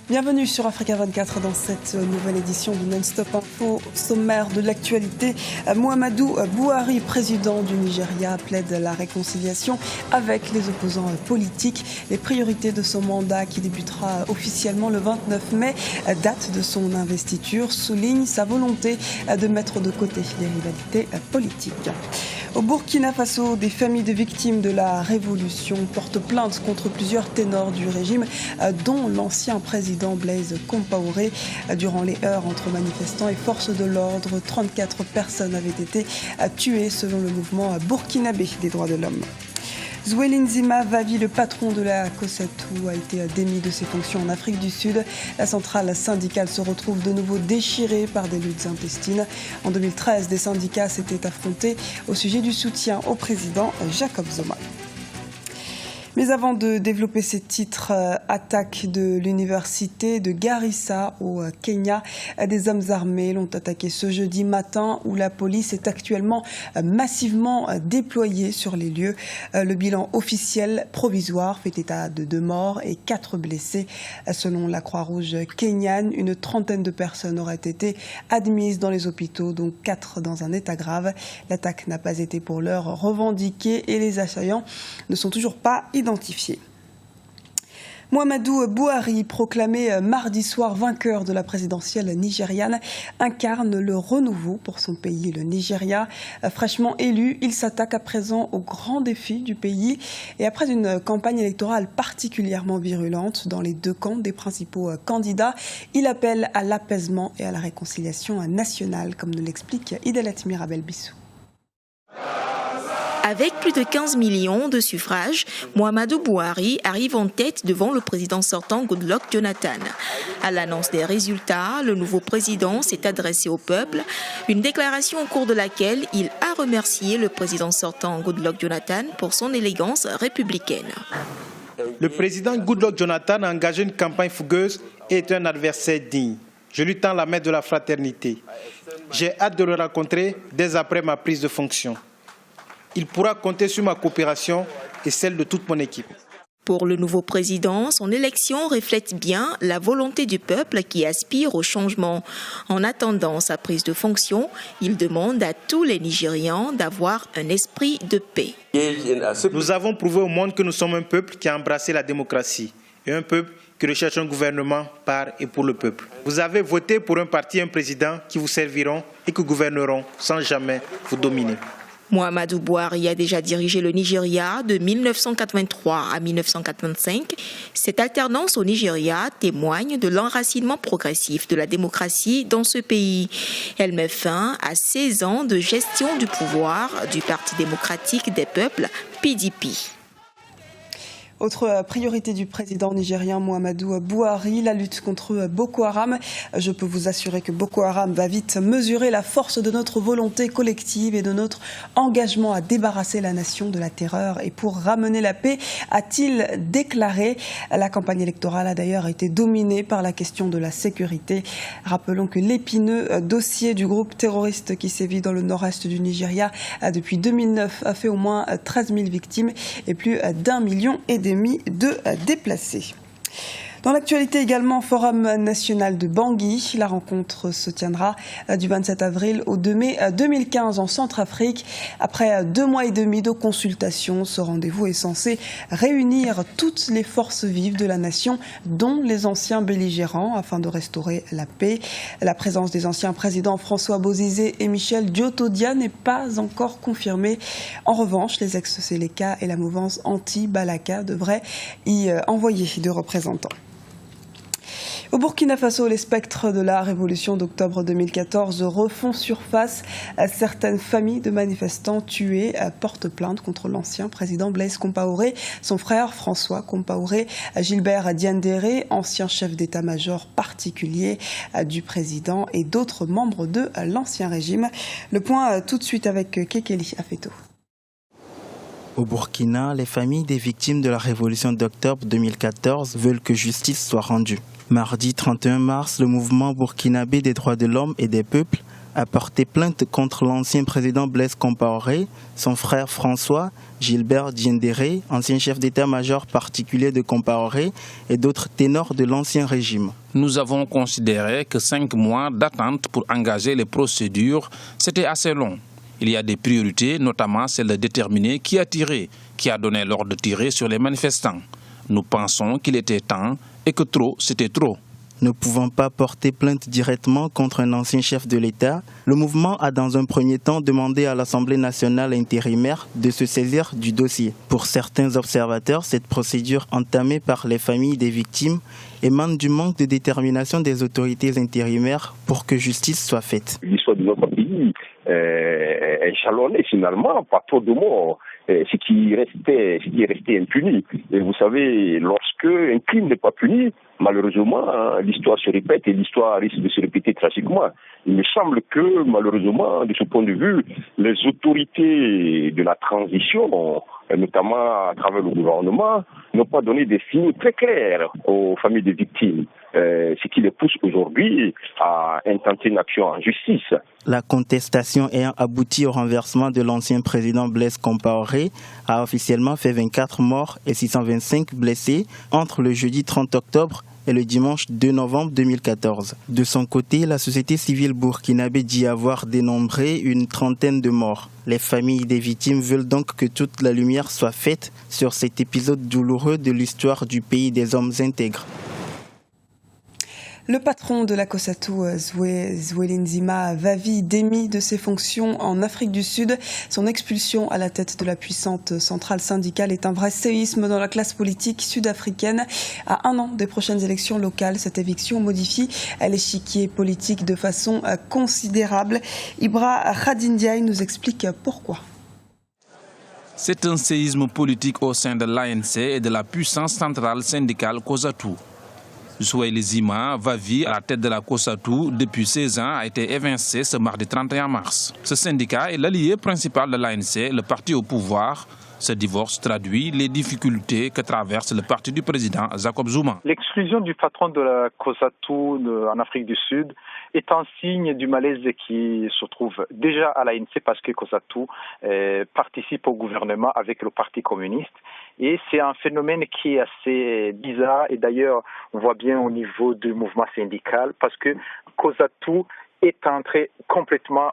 Bienvenue sur Africa 24 dans cette nouvelle édition du Non-Stop Info. Au sommaire de l'actualité, Muhammadu Buhari, président du Nigeria, plaide la réconciliation avec les opposants politiques. Les priorités de son mandat, qui débutera officiellement le 29 mai, date de son investiture, souligne sa volonté de mettre de côté les rivalités politiques. Au Burkina Faso, des familles de victimes de la révolution portent plainte contre plusieurs ténors du régime, dont l'ancien président Blaise Compaoré. Durant les heurts entre manifestants et forces de l'ordre, 34 personnes avaient été tuées selon le mouvement burkinabé des droits de l'homme. Zwelinzima Vavi, le patron de la COSATU, a été démis de ses fonctions en Afrique du Sud. La centrale syndicale se retrouve de nouveau déchirée par des luttes intestines. En 2013, des syndicats s'étaient affrontés au sujet du soutien au président Jacob Zuma. Mais avant de développer ces titres, attaque de l'université de Garissa au Kenya. Des hommes armés l'ont attaqué ce jeudi matin où la police est actuellement massivement déployée sur les lieux. Le bilan officiel provisoire fait état de 2 morts et 4 blessés. Selon la Croix-Rouge kenyane, une trentaine de personnes auraient été admises dans les hôpitaux, dont 4 dans un état grave. L'attaque n'a pas été pour l'heure revendiquée et les assaillants ne sont toujours pas identifiés. Muhammadu Buhari, proclamé mardi soir vainqueur de la présidentielle nigériane, incarne le renouveau pour son pays, le Nigeria. Fraîchement élu, il s'attaque à présent aux grands défis du pays. Et après une campagne électorale particulièrement virulente dans les 2 camps des principaux candidats, il appelle à l'apaisement et à la réconciliation nationale, comme nous l'explique Idalat Mirabel Bissou. Avec plus de 15 millions de suffrages, Muhammadu Buhari arrive en tête devant le président sortant Goodluck Jonathan. À l'annonce des résultats, le nouveau président s'est adressé au peuple, une déclaration au cours de laquelle il a remercié le président sortant Goodluck Jonathan pour son élégance républicaine. Le président Goodluck Jonathan a engagé une campagne fougueuse et est un adversaire digne. Je lui tends la main de la fraternité. J'ai hâte de le rencontrer dès après ma prise de fonction. Il pourra compter sur ma coopération et celle de toute mon équipe. Pour le nouveau président, son élection reflète bien la volonté du peuple qui aspire au changement. En attendant sa prise de fonction, il demande à tous les Nigérians d'avoir un esprit de paix. Nous avons prouvé au monde que nous sommes un peuple qui a embrassé la démocratie et un peuple qui recherche un gouvernement par et pour le peuple. Vous avez voté pour un parti et un président qui vous serviront et qui gouverneront sans jamais vous dominer. Muhammadu Buhari a déjà dirigé le Nigeria de 1983 à 1985. Cette alternance au Nigeria témoigne de l'enracinement progressif de la démocratie dans ce pays. Elle met fin à 16 ans de gestion du pouvoir du Parti démocratique des peuples, PDP. Autre priorité du président nigérien Muhammadu Buhari, la lutte contre Boko Haram. Je peux vous assurer que Boko Haram va vite mesurer la force de notre volonté collective et de notre engagement à débarrasser la nation de la terreur et pour ramener la paix, a-t-il déclaré. La campagne électorale a d'ailleurs été dominée par la question de la sécurité. Rappelons que l'épineux dossier du groupe terroriste qui sévit dans le nord-est du Nigeria depuis 2009 a fait au moins 13 000 victimes et plus d'1,5 million de déplacés. Dans l'actualité également, Forum national de Bangui. La rencontre se tiendra du 27 avril au 2 mai 2015 en Centrafrique. Après 2 mois et demi de consultation, ce rendez-vous est censé réunir toutes les forces vives de la nation, dont les anciens belligérants, afin de restaurer la paix. La présence des anciens présidents François Bozizé et Michel Diotodia n'est pas encore confirmée. En revanche, les ex-Séléka et la mouvance anti-Balaka devraient y envoyer des représentants. Au Burkina Faso, les spectres de la révolution d'octobre 2014 refont surface. Certaines familles de manifestants tués portent plainte contre l'ancien président Blaise Compaoré, son frère François Compaoré, Gilbert Diendéré, ancien chef d'état-major particulier du président et d'autres membres de l'ancien régime. Le point tout de suite avec Kekeli Afeto. Au Burkina, les familles des victimes de la révolution d'octobre 2014 veulent que justice soit rendue. Mardi 31 mars, le mouvement burkinabé des droits de l'homme et des peuples a porté plainte contre l'ancien président Blaise Compaoré, son frère François, Gilbert Diendéré, ancien chef d'état-major particulier de Compaoré et d'autres ténors de l'ancien régime. Nous avons considéré que 5 mois d'attente pour engager les procédures, c'était assez long. Il y a des priorités, notamment celle de déterminer qui a tiré, qui a donné l'ordre de tirer sur les manifestants. Nous pensons qu'il était temps et que trop, c'était trop. Ne pouvant pas porter plainte directement contre un ancien chef de l'État, le mouvement a dans un premier temps demandé à l'Assemblée nationale intérimaire de se saisir du dossier. Pour certains observateurs, cette procédure entamée par les familles des victimes émane du manque de détermination des autorités intérimaires pour que justice soit faite. L'histoire de notre pays est jalonnée finalement par trop de morts. Ce qui est resté impuni. Et vous savez, lorsque un crime n'est pas puni, malheureusement, l'histoire se répète et l'histoire risque de se répéter tragiquement. Il me semble que, malheureusement, de ce point de vue, les autorités de la transition, notamment à travers le gouvernement, n'ont pas donné des signes très clairs aux familles des victimes, ce qui les pousse aujourd'hui à intenter une action en justice. La contestation ayant abouti au renversement de l'ancien président Blaise Compaoré a officiellement fait 24 morts et 625 blessés entre le jeudi 30 octobre et le dimanche 2 novembre 2014. De son côté, la société civile burkinabé dit avoir dénombré une trentaine de morts. Les familles des victimes veulent donc que toute la lumière soit faite sur cet épisode douloureux de l'histoire du pays des hommes intègres. Le patron de la COSATU, Zwelinzima Vavi, démis de ses fonctions en Afrique du Sud. Son expulsion à la tête de la puissante centrale syndicale est un vrai séisme dans la classe politique sud-africaine. À 1 an des prochaines élections locales, cette éviction modifie l'échiquier politique de façon considérable. Ibra Khadindiaï nous explique pourquoi. C'est un séisme politique au sein de l'ANC et de la puissance centrale syndicale COSATU. Zwelinzima Vavi, à la tête de la COSATU, depuis 16 ans, a été évincé ce mardi 31 mars. Ce syndicat est l'allié principal de l'ANC, le parti au pouvoir. Ce divorce traduit les difficultés que traverse le parti du président Jacob Zuma. L'exclusion du patron de la COSATU en Afrique du Sud est un signe du malaise qui se trouve déjà à l'ANC parce que COSATU participe au gouvernement avec le Parti communiste. Et c'est un phénomène qui est assez bizarre. Et d'ailleurs, on voit bien au niveau du mouvement syndical parce que COSATU est entré complètement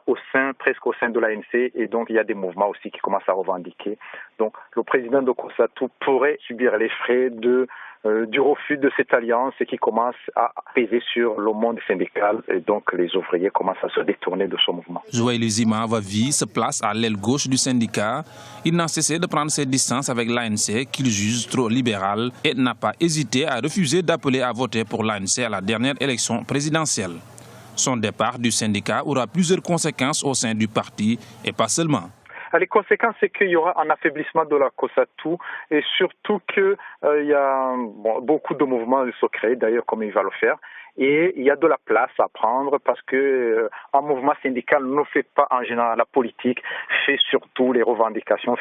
presque au sein de l'ANC, et donc il y a des mouvements aussi qui commencent à revendiquer. Donc le président de COSATU pourrait subir les frais du refus de cette alliance et qui commence à peser sur le monde syndical, et donc les ouvriers commencent à se détourner de ce mouvement. Zwelinzima Vavi se place à l'aile gauche du syndicat. Il n'a cessé de prendre ses distances avec l'ANC qu'il juge trop libérale et n'a pas hésité à refuser d'appeler à voter pour l'ANC à la dernière élection présidentielle. Son départ du syndicat aura plusieurs conséquences au sein du parti et pas seulement. Les conséquences, c'est qu'il y aura un affaiblissement de la COSATU et surtout qu'il y a beaucoup de mouvements secrets, d'ailleurs comme il va le faire. Et il y a de la place à prendre parce que un mouvement syndical ne fait pas en général la politique, fait surtout les revendications,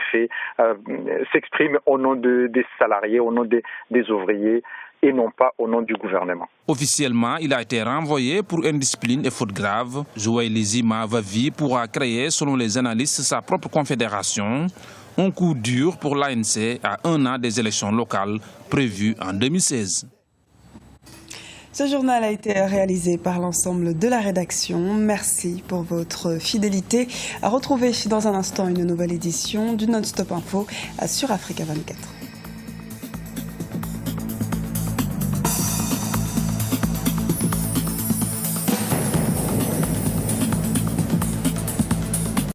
s'exprime au nom des salariés, au nom des ouvriers et non pas au nom du gouvernement. Officiellement, il a été renvoyé pour indiscipline et faute grave. Zwelinzima Vavi pourra créer, selon les analystes, sa propre confédération. Un coup dur pour l'ANC à 1 an des élections locales prévues en 2016. Ce journal a été réalisé par l'ensemble de la rédaction. Merci pour votre fidélité. À retrouver dans un instant une nouvelle édition du Non-Stop Info sur Africa 24.